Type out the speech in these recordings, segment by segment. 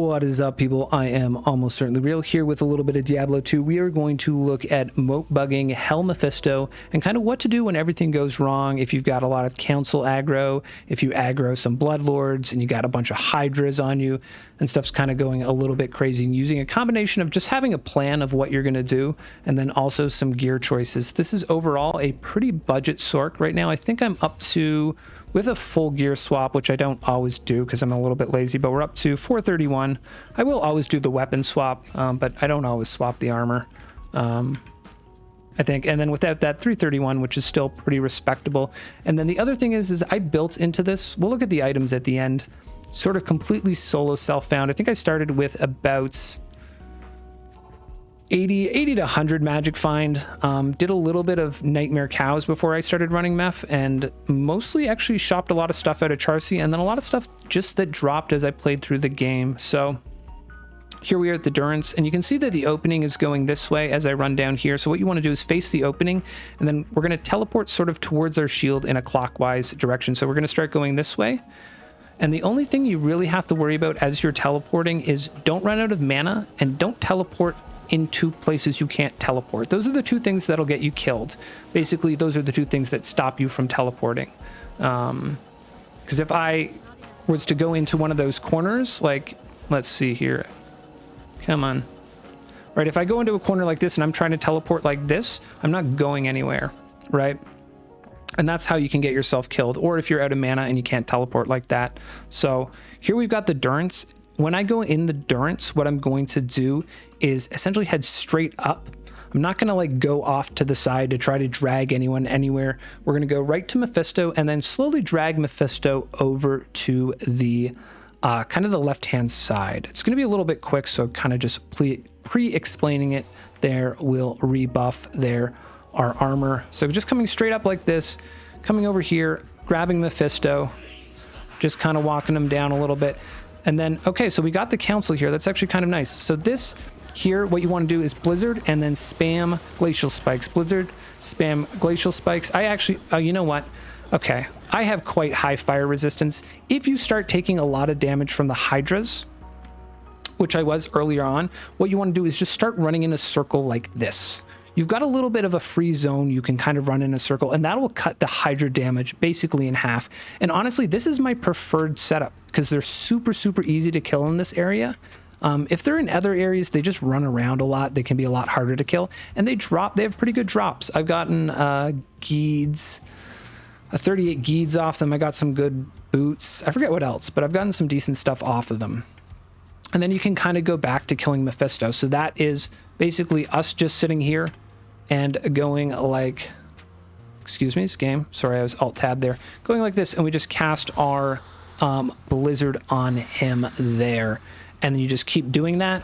What is up, people? I am almost certainly real here with a little bit of Diablo 2. We are going to look at Moat bugging, Hell Mephisto, and kind of what to do when everything goes wrong. If you've got a lot of council aggro, if you aggro some bloodlords and you got a bunch of Hydras on you, and stuff's kind of going a little bit crazy, and using a combination of just having a plan of what you're going to do, and then also some gear choices. This is overall a pretty budget Sorc right now. I think I'm up to, with a full gear swap, which I don't always do because I'm a little bit lazy, but we're up to 431. I will always do the weapon swap, but I don't always swap the armor, I think. And then without that, 331, which is still pretty respectable. And then the other thing is I built into this, we'll look at the items at the end, sort of completely solo self-found. I think I started with about 80 to 100 magic find. Did a little bit of nightmare cows before I started running MEPH, and mostly actually shopped a lot of stuff out of Charcy, and then a lot of stuff just that dropped as I played through the game. So here we are at the Durance, and you can see that the opening is going this way as I run down here. So what you want to do is face the opening, and then we're going to teleport sort of towards our shield in a clockwise direction. So we're going to start going this way. And the only thing you really have to worry about as you're teleporting is don't run out of mana, and don't teleport into places you can't teleport. Those are the two things that'll get you killed. Basically, those are the two things that stop you from teleporting. Because if I was to go into one of those corners, like, let's see here. Come on. Right, if I go into a corner like this and I'm trying to teleport like this, I'm not going anywhere, right? And that's how you can get yourself killed, or if you're out of mana and you can't teleport like that. So here we've got the Durance. When I go in the Durance, what I'm going to do is essentially head straight up. I'm not going to like go off to the side to try to drag anyone anywhere. We're going to go right to Mephisto and then slowly drag Mephisto over to the kind of the left-hand side. It's going to be a little bit quick, so kind of just pre-explaining it there will rebuff our armor. So just coming straight up like this, coming over here, grabbing Mephisto, just kind of walking him down a little bit. And then, okay, so we got the council here. That's actually kind of nice. So this here, what you want to do is Blizzard and then spam Glacial Spikes. Blizzard, spam Glacial Spikes. I actually, you know what? Okay, I have quite high fire resistance. If you start taking a lot of damage from the Hydras, which I was earlier on, what you want to do is just start running in a circle like this. You've got a little bit of a free zone. You can kind of run in a circle, and that will cut the Hydra damage basically in half. And honestly, this is my preferred setup because they're super, super easy to kill in this area. If they're in other areas, they just run around a lot. They can be a lot harder to kill, and they have pretty good drops. I've gotten Geeds, 38 Geeds off them. I got some good boots. I forget what else, but I've gotten some decent stuff off of them. And then you can kind of go back to killing Mephisto. So that is basically us just sitting here and going like, excuse me, this game, sorry, I was alt tab there, going like this, and we just cast our Blizzard on him there, and then you just keep doing that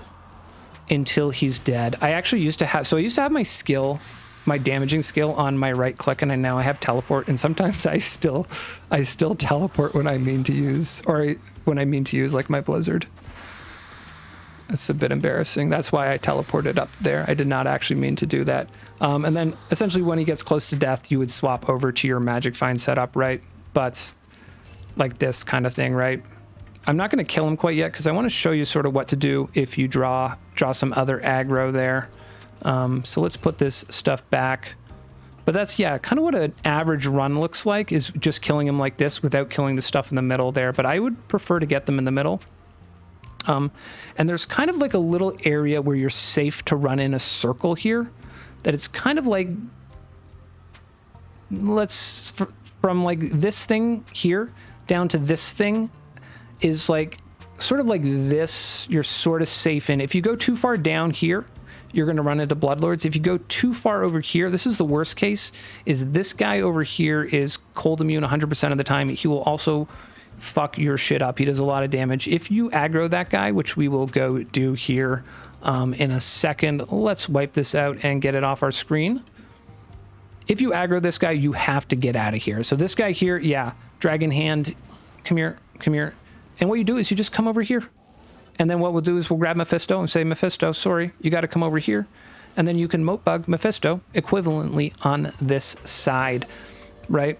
until he's dead. I actually used to have, so I used to have my skill, my damaging skill on my right click, and now I have teleport, and sometimes I still teleport when I mean to use, or when I mean to use like my Blizzard. It's a bit embarrassing. That's why I teleported up there. I did not actually mean to do that. And then essentially when he gets close to death, you would swap over to your magic find setup, right? But like this kind of thing, right? I'm not going to kill him quite yet because I want to show you sort of what to do if you draw some other aggro there. So let's put this stuff back. But that's, yeah, kind of what an average run looks like, is just killing him like this without killing the stuff in the middle there. But I would prefer to get them in the middle. And there's kind of like a little area where you're safe to run in a circle here, that it's kind of like, from like this thing here down to this thing is like sort of like this, you're sort of safe in. If you go too far down here, you're going to run into bloodlords. If you go too far over here, this is the worst case, is this guy over here is cold immune 100% of the time. He will also fuck your shit up. He does a lot of damage. If you aggro that guy, which we will go do here in a second, let's wipe this out and get it off our screen. If you aggro this guy, you have to get out of here. So this guy here, yeah, Dragon Hand, come here, come here. And what you do is you just come over here. And then what we'll do is we'll grab Mephisto and say, Mephisto, sorry, you got to come over here. And then you can moat bug Mephisto equivalently on this side, right?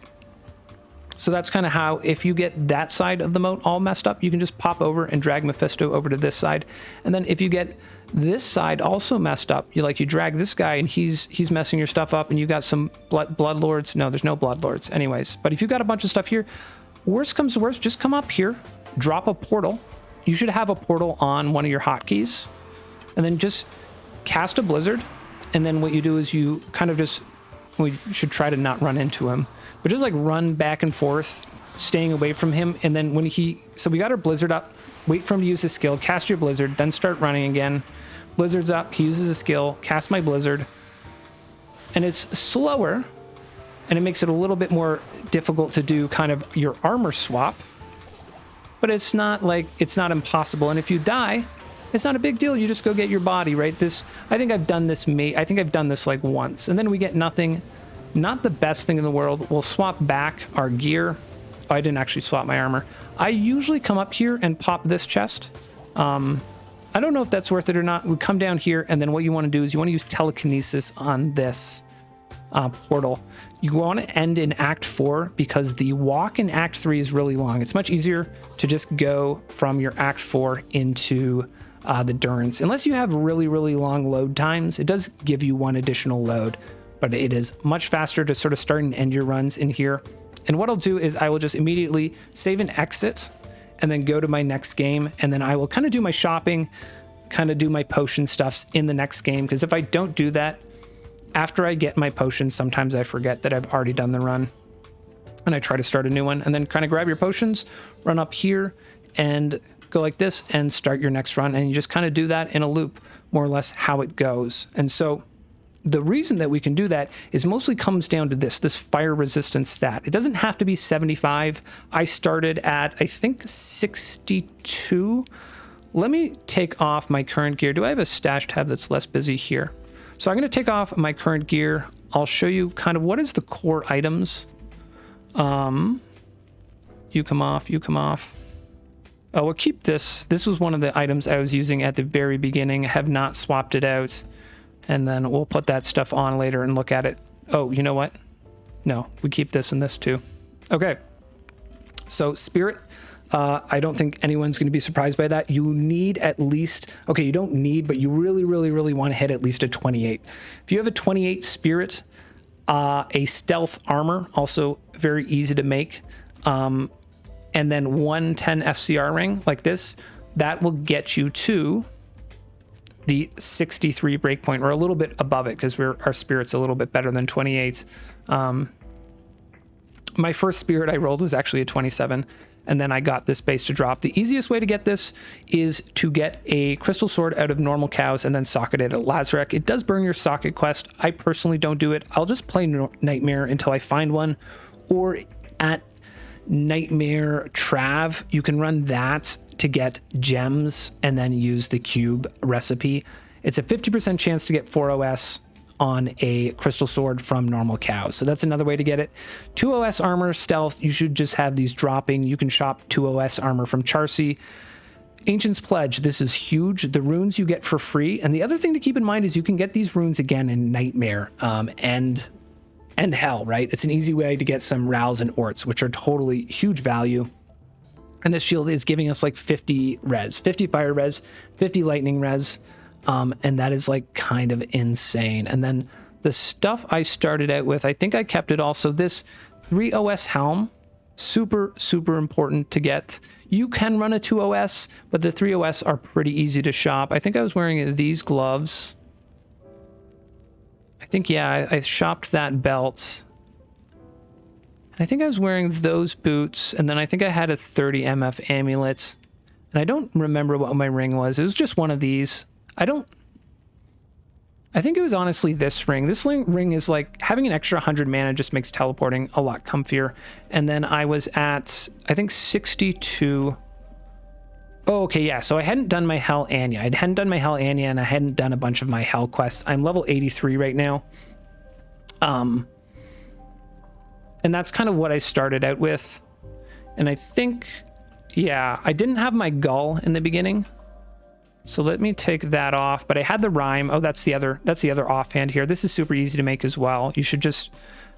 So that's kind of how, if you get that side of the moat all messed up, you can just pop over and drag Mephisto over to this side. And then if you get this side also messed up, you drag this guy and he's messing your stuff up, and you got some blood lords. No, there's no blood lords anyways. But if you got a bunch of stuff here, worst comes to worst, just come up here, drop a portal. You should have a portal on one of your hotkeys, and then just cast a blizzard. And then what you do is you kind of just, we should try to not run into him, but just like run back and forth, staying away from him. And then when so we got our blizzard up, wait for him to use his skill, cast your blizzard, then start running again. Blizzard's up, he uses a skill, cast my blizzard. And it's slower, and it makes it a little bit more difficult to do kind of your armor swap. But it's not impossible. And if you die, it's not a big deal. You just go get your body, right? I think I've done this like once, and then we get nothing. Not the best thing in the world. We'll swap back our gear. Oh, I didn't actually swap my armor. I usually come up here and pop this chest. I don't know if that's worth it or not. We come down here, and then what you want to do is you want to use telekinesis on this portal. You want to end in Act 4 because the walk in Act 3 is really long. It's much easier to just go from your Act 4 into the Durance. Unless you have really, really long load times, it does give you one additional load, but it is much faster to sort of start and end your runs in here. And what I'll do is I will just immediately save and exit, and then go to my next game, and then I will kind of do my shopping, kind of do my potion stuffs in the next game, because if I don't do that, after I get my potions, sometimes I forget that I've already done the run, and I try to start a new one. And then kind of grab your potions, run up here, and go like this, and start your next run. And you just kind of do that in a loop, more or less how it goes. And so the reason that we can do that is mostly comes down to this fire resistance stat. It doesn't have to be 75. I started at, I think, 62. Let me take off my current gear. Do I have a stash tab that's less busy here? So I'm going to take off my current gear. I'll show you kind of what is the core items. You come off, you come off. Oh, we'll keep this. This was one of the items I was using at the very beginning. I have not swapped it out. And then we'll put that stuff on later and look at it. Oh, you know what? No, we keep this and this too. Okay. So spirit. I don't think anyone's going to be surprised by that. You need at least, okay, you don't need, but you really, really, really want to hit at least a 28. If you have a 28 spirit, a stealth armor, also very easy to make, and then 110 FCR ring like this, that will get you to the 63 breakpoint, or a little bit above it, because our spirit's a little bit better than 28. My first spirit I rolled was actually a 27. And then I got this base to drop. The easiest way to get this is to get a crystal sword out of normal cows and then socket it at Lazarek. It does burn your socket quest. I personally don't do it. I'll just play Nightmare until I find one. Or at Nightmare Trav, you can run that to get gems and then use the cube recipe. It's a 50% chance to get 4 OS on a crystal sword from normal cows. So that's another way to get it. 2 OS armor, stealth, you should just have these dropping. You can shop 2 OS armor from Charcy. Ancient's Pledge, this is huge. The runes you get for free. And the other thing to keep in mind is you can get these runes again in Nightmare and Hell, right? It's an easy way to get some Rows and Orts, which are totally huge value. And this shield is giving us like 50 res, 50 fire res, 50 lightning res. And that is like kind of insane. And then the stuff I started out with, I think I kept it all. So this 3 OS helm, super, super important to get. You can run a 2 OS, but the 3 OS are pretty easy to shop. I think I was wearing these gloves. I think, yeah, I shopped that belt. And I think I was wearing those boots. And then I think I had a 30 MF amulet. And I don't remember what my ring was. It was just one of these. I think it was honestly this ring. This ring is like having an extra 100 mana just makes teleporting a lot comfier. And then I was at, I think 62. Oh, okay, yeah. So I hadn't done my Hell Anya. I hadn't done my Hell Anya, and I hadn't done a bunch of my Hell quests. I'm level 83 right now. And that's kind of what I started out with. And I think, yeah, I didn't have my Gull in the beginning. So let me take that off, but I had the rhyme. Oh, that's the other offhand here. This is super easy to make as well. You should just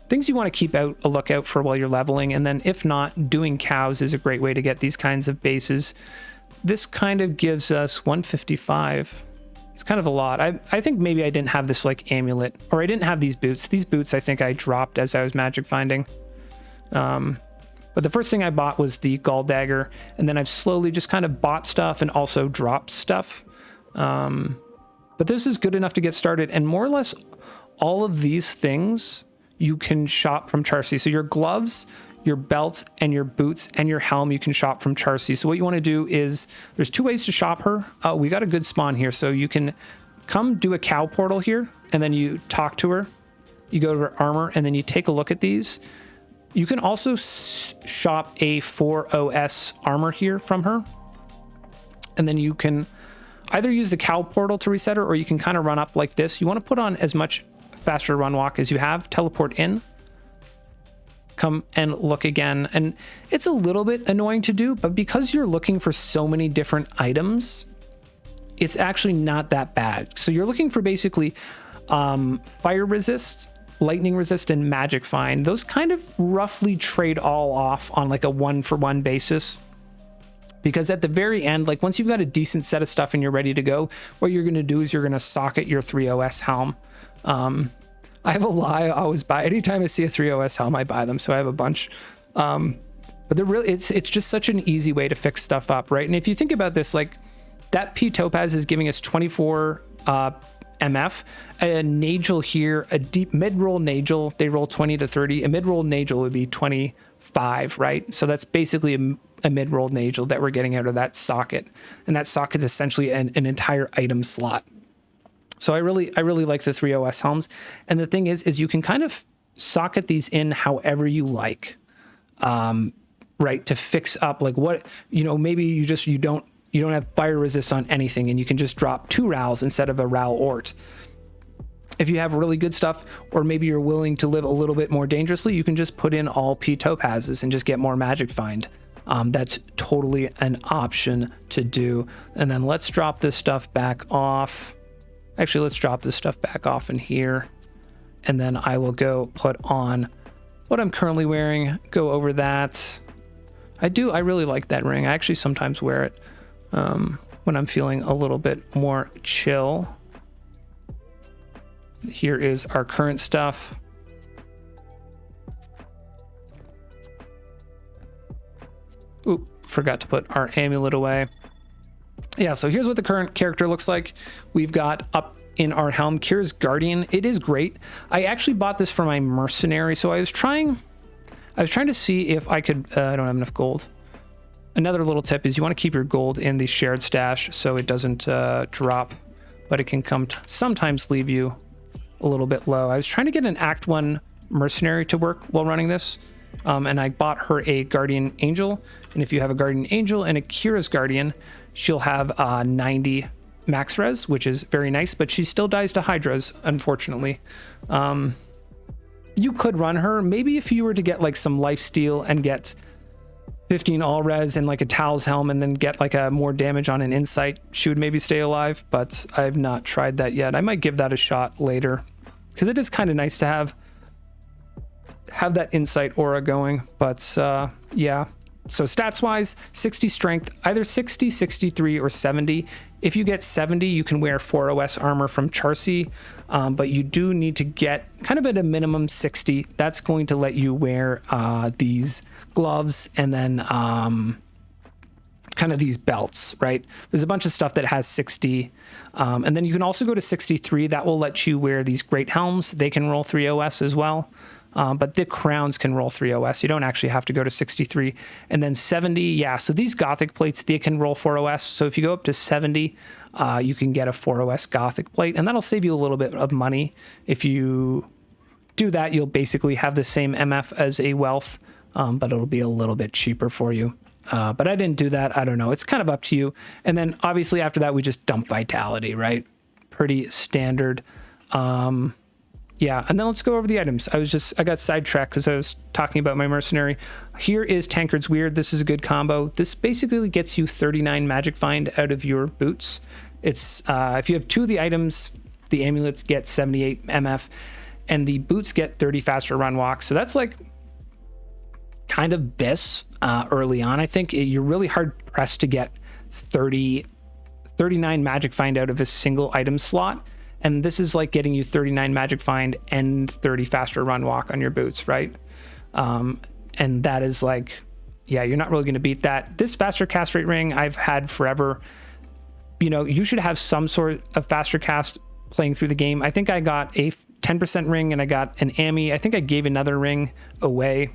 things you want to keep a lookout for while you're leveling. And then if not, doing cows is a great way to get these kinds of bases. This kind of gives us 155. It's kind of a lot. I think maybe I didn't have this like amulet, or I didn't have these boots. These boots I think I dropped as I was magic finding. But the first thing I bought was the gall dagger, and then I've slowly just kind of bought stuff and also dropped stuff. But this is good enough to get started, and more or less all of these things you can shop from Charcy. So your gloves, your belt, and your boots, and your helm you can shop from Charcy. So what you want to do is, there's 2 ways to shop her. We got a good spawn here, so you can come do a cow portal here, and then you talk to her. You go to her armor, and then you take a look at these. You can also shop a 4OS armor here from her. And then you can either use the cow portal to reset her, or you can kind of run up like this. You want to put on as much faster run walk as you have, teleport in, come and look again. And it's a little bit annoying to do, but because you're looking for so many different items, it's actually not that bad. So you're looking for basically fire resist, lightning resist, and magic find. Those kind of roughly trade all off on like a 1-for-1 basis, because at the very end, like once you've got a decent set of stuff and you're ready to go, what you're going to do is you're going to socket your 3OS helm. I have a lot. I always buy, anytime I see a 3OS helm, I buy them, so I have a bunch. But they're really, it's just such an easy way to fix stuff up, right? And if you think about this, like that P topaz is giving us 24 MF, a Nagel here, a deep mid-roll Nagel, they roll 20 to 30. A mid-roll Nagel would be 25, right? So that's basically a mid-roll Nagel that we're getting out of that socket. And that socket is essentially an entire item slot. So I really like the 3OS helms. And the thing is you can kind of socket these in however you like, right? To fix up like what, maybe you don't have fire resist on anything, and you can just drop 2 Rals instead of a Ral Ort. If you have really good stuff, or maybe you're willing to live a little bit more dangerously, you can just put in all P topazes and just get more magic find. That's totally an option to do. And then let's drop this stuff back off. Actually, let's drop this stuff back off in here. And then I will go put on what I'm currently wearing, go over that. I really like that ring. I actually sometimes wear it when I'm feeling a little bit more chill. Here is our current stuff. Oop, forgot to put our amulet away. Yeah, so here's what the current character looks like. We've got up in our helm Kira's Guardian. It is great. I actually bought this for my mercenary, so I was trying to see if I could, I don't have enough gold. Another little tip is you want to keep your gold in the shared stash so it doesn't drop, but it can sometimes leave you a little bit low. I was trying to get an Act 1 mercenary to work while running this, and I bought her a Guardian Angel. And if you have a Guardian Angel and a Kira's Guardian, she'll have 90 max res, which is very nice, but she still dies to Hydras, unfortunately. You could run her, maybe if you were to get like some lifesteal and get 15 all res and like a Tal's helm, and then get like a more damage on an insight, she would maybe stay alive, but I've not tried that yet. I might give that a shot later, because it is kind of nice to have that insight aura going. But yeah, so stats wise, 60 strength, either 60, 63, or 70. If you get 70, you can wear 4OS armor from Charcy, but you do need to get kind of at a minimum 60. That's going to let you wear these gloves and then kind of these belts, right? There's a bunch of stuff that has 60, and then you can also go to 63. That will let you wear these great helms. They can roll 3OS as well. But the crowns can roll 3OS. You don't actually have to go to 63. And then 70, yeah, so these Gothic plates, they can roll 4OS. So if you go up to 70, you can get a 4OS Gothic plate, and that'll save you a little bit of money. If you do that, you'll basically have the same MF as a Wealth, but it'll be a little bit cheaper for you. But I didn't do that. I don't know. It's kind of up to you. And then obviously after that, we just dump Vitality, right? Pretty standard. Yeah, and then let's go over the items. I got sidetracked because I was talking about my mercenary. Here is Tankard's Weird. This is a good combo. This basically gets you 39 magic find out of your boots. It's if you have 2 of the items, the amulets get 78 MF. and the boots get 30 faster run walk. So that's like kind of BIS early on. I think you're really hard pressed to get 39 magic find out of a single item slot. And this is like getting you 39 magic find and 30 faster run walk on your boots, right? And that is like, yeah, you're not really going to beat that. This faster cast rate ring I've had forever. You know, you should have some sort of faster cast playing through the game. I think I got a 10% ring and I got an AMI. I think I gave another ring away.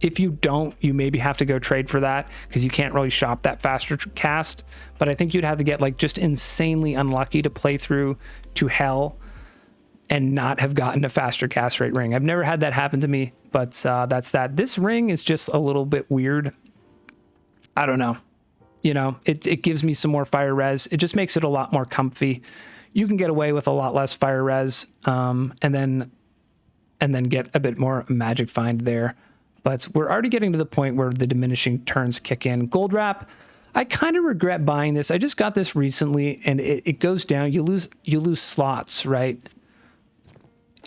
If you don't, you maybe have to go trade for that because you can't really shop that faster cast. But I think you'd have to get like just insanely unlucky to play through to hell and not have gotten a faster cast rate ring. I've never had that happen to me, but that's that. This ring is just a little bit weird. I don't know. You know, it gives me some more fire res. It just makes it a lot more comfy. You can get away with a lot less fire res, and then get a bit more magic find there. But we're already getting to the point where the diminishing turns kick in. Gold wrap, I kind of regret buying this. I just got this recently, and it goes down. You lose slots, right?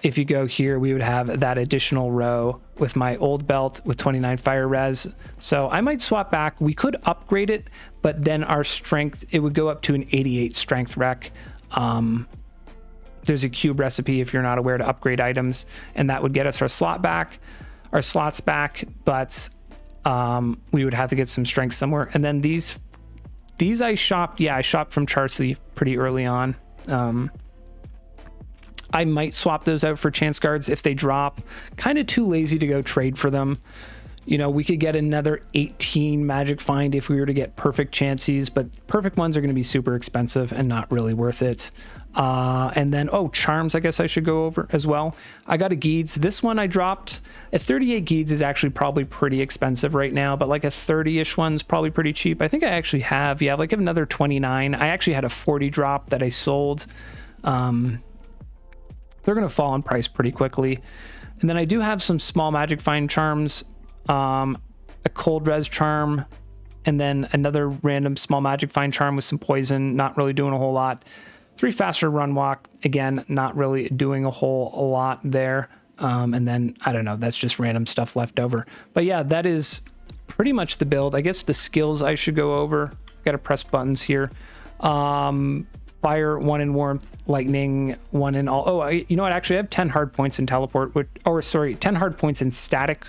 If you go here, we would have that additional row with my old belt with 29 fire res. So I might swap back. We could upgrade it, but then our strength, it would go up to an 88 strength rec. There's a cube recipe if you're not aware to upgrade items, and that would get us our slots back, but we would have to get some strength somewhere. And then these I shopped. Yeah, I shopped from Charsley pretty early on. I might swap those out for chance guards if they drop. Kind of too lazy to go trade for them. You know, we could get another 18 magic find if we were to get perfect chances, but perfect ones are going to be super expensive and not really worth it. And then, charms, I guess I should go over as well. I got a Geeds. This one I dropped. A 38 Geeds is actually probably pretty expensive right now, but like a 30-ish one's probably pretty cheap. I think I actually have, like another 29. I actually had a 40 drop that I sold. They're going to fall in price pretty quickly. And then I do have some small magic find charms, a cold res charm, and then another random small magic find charm with some poison, not really doing a whole lot. 3 faster run walk, again, not really doing a whole lot there. And then, I don't know, that's just random stuff left over. But yeah, that is pretty much the build. I guess the skills I should go over. Got to press buttons here. Fire, 1 in warmth, lightning, 1 in all. You know what? Actually, I have 10 hard points in teleport, 10 hard points in static,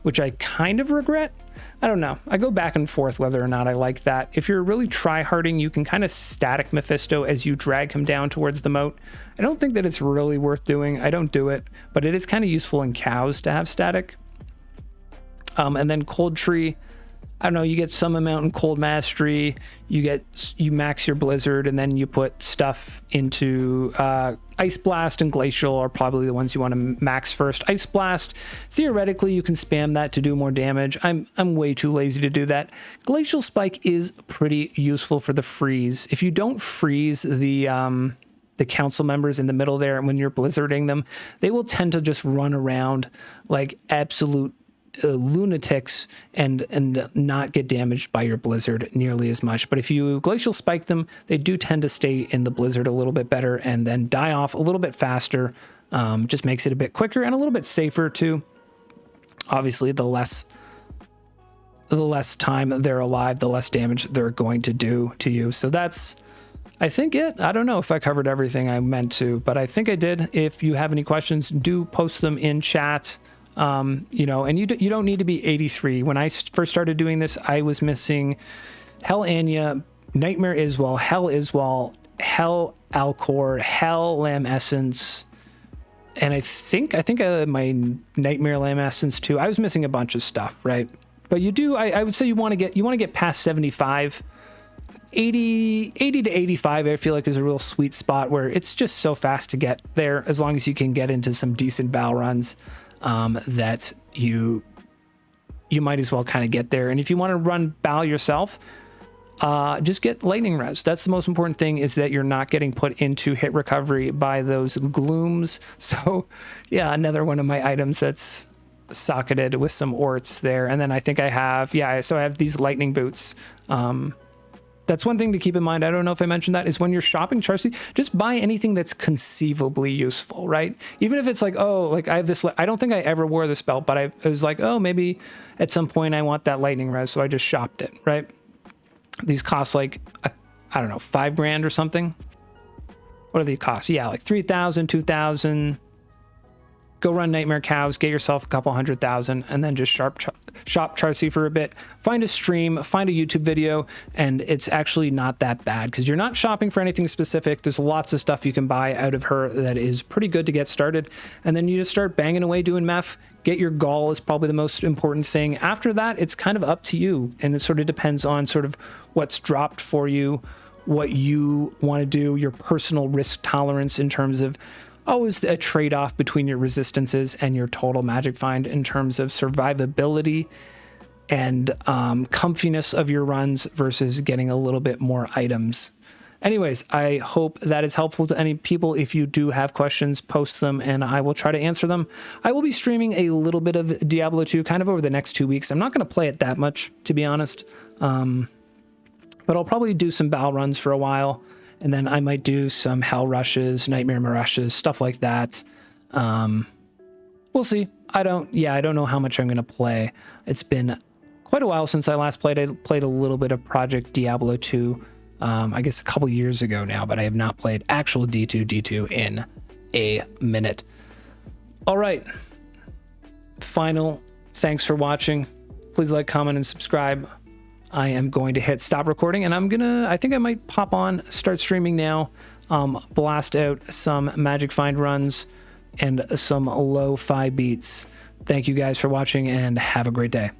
which I kind of regret. I don't know. I go back and forth whether or not I like that. If you're really try-harding, you can kind of static Mephisto as you drag him down towards the moat. I don't think that it's really worth doing. I don't do it, but it is kind of useful in cows to have static. And then cold tree. I don't know, you get some amount in cold mastery, you max your blizzard, and then you put stuff into ice blast and glacial are probably the ones you want to max first. Ice blast, theoretically you can spam that to do more damage. I'm way too lazy to do that. Glacial spike is pretty useful for the freeze. If you don't freeze the council members in the middle there, and when you're blizzarding them, they will tend to just run around like absolute lunatics and not get damaged by your blizzard nearly as much. But if you glacial spike them, they do tend to stay in the blizzard a little bit better and then die off a little bit faster. Just makes it a bit quicker and a little bit safer too. Obviously, the less time they're alive, the less damage they're going to do to you. So that's, I think, it. I don't know if I covered everything I meant to, but I think I did. If you have any questions, do post them in chat. And you don't need to be 83. When I first started doing this, I was missing Hell Anya, Nightmare Iswal, Hell Alcor, Hell Lamb Essence, and I think my Nightmare Lamb Essence too. I was missing a bunch of stuff, right? But you do, I would say you want to get past 75. 80 to 85 I feel like is a real sweet spot where it's just so fast to get there, as long as you can get into some decent bow runs. That you might as well kind of get there. And if you want to run bow yourself, just get lightning res. That's the most important thing, is that you're not getting put into hit recovery by those glooms. So yeah, another one of my items that's socketed with some orts there. And then I think I have, so I have these lightning boots. That's one thing to keep in mind. I don't know if I mentioned that, is when you're shopping Charcy, just buy anything that's conceivably useful, right? Even if it's like, oh, like I have this, I don't think I ever wore this belt, but I was like, oh, maybe at some point I want that lightning res, so I just shopped it, right? These cost like, I don't know, $5,000 or something. What do they cost? Yeah, like 3,000, 2,000. Go run Nightmare Cows, get yourself a couple 100,000, and then just shop Charcy for a bit. Find a stream, find a YouTube video, and it's actually not that bad because you're not shopping for anything specific. There's lots of stuff you can buy out of her that is pretty good to get started. And then you just start banging away doing MEPH. Get your gall is probably the most important thing. After that, it's kind of up to you, and it sort of depends on sort of what's dropped for you, what you want to do, your personal risk tolerance in terms of always a trade-off between your resistances and your total magic find in terms of survivability and comfiness of your runs versus getting a little bit more items. Anyways, I hope that is helpful to any people. If you do have questions, post them and I will try to answer them. I will be streaming a little bit of Diablo 2 kind of over the next 2 weeks. I'm not going to play it that much, to be honest, but I'll probably do some battle runs for a while. And then I might do some Hell Rushes, Nightmare Mirashes, stuff like that. We'll see. I don't know how much I'm going to play. It's been quite a while since I last played. I played a little bit of Project Diablo 2, I guess a couple years ago now, but I have not played actual D2 in a minute. All right. Final thanks for watching. Please like, comment, and subscribe. I am going to hit stop recording and I think I might pop on, start streaming now, blast out some Magic Find runs and some lo-fi beats. Thank you guys for watching and have a great day.